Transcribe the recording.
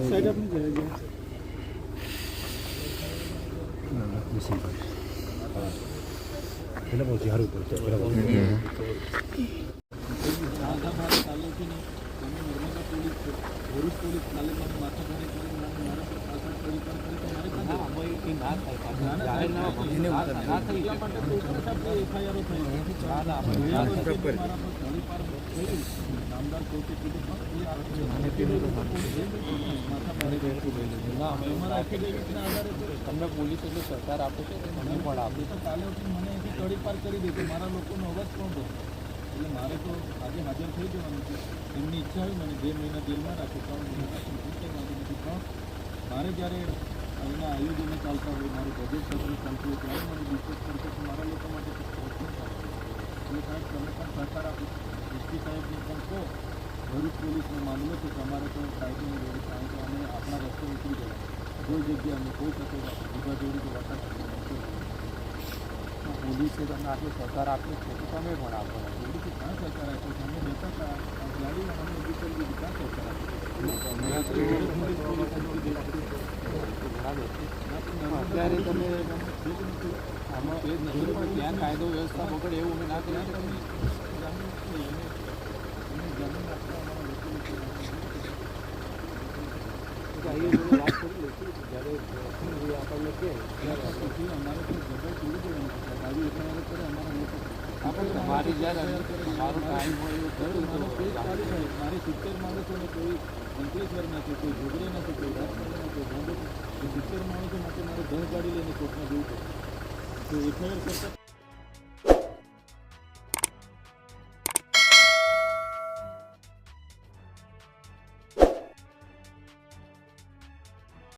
side अपनी जाएगी પેલા બહુ ઝાડું પડશે પેલા બહુ ભરૂચ પોલીસ કાલે મને માથાભારે કરી મારા પાછળ કરી નામદાર કોર્ટે કીધું તમને પોલીસ એટલે સરકાર આપે છે તમને પણ આપે તો કાલે મને એથી તડી પાર કરી દે કે મારા લોકોનો અવાજ કોણ હતો એટલે મારે તો આજે હાજર થઈ જવાનું છે એમની ઈચ્છા હોય મને 2 મહિના જેલમાં રાખે 3 મહિના પણ મારે જ્યારે અહીંના આયોજનો ચાલતા હોય મારું બજેટ સત્ર ચાલતું હોય ત્યારે મને ડિસ્કસ કરશે તો મારા લોકો માટે એટલે સાહેબ તમે પણ સહકાર આપો એસપી સાહેબને પણ કહો ભરૂચ પોલીસનો મામલો છે તમારે તો કાયદોની જોડી કારણ કે અમે આપણા રસ્તે ઉતરી ગયા કોઈ જગ્યાએ અમે કોઈ શકે બીજા જોડી તો વરસાદ પોલીસે તમને આટલો સહકાર આપ્યો છે તો તમે પણ આપો પોલીસે ક્યાં સહકાર આપ્યો છે અમે જતા હતા ગાડી અમે ઊભી કરી દીધી ક્યાં સહકાર આપ્યો અત્યારે તમે આમાં એ જ નથી પણ ત્યાં કાયદો વ્યવસ્થા બગડે એવું અમે ના કરી શકીએ વાત કરી લઈશું જ્યારે આપણને કહે પછી અમારે તો જગ્યાએ છોડી દેવાનું ગાડી એટલા કરે અમારા લોકો આપણે તમારી જ્યારે મારો ટાઈમ હોય એવું થયું મારો પેજ સારી થાય મારી 70 માણસોને કોઈ અંકલેશ્વર નથી કોઈ જોગરે નથી કોઈ રાજકોટ નથી કોઈ બોમ્બે 70 માણસો માટે મારે 10 ગાડી લઈને કોર્ટમાં જવું પડે તો FIR કરતા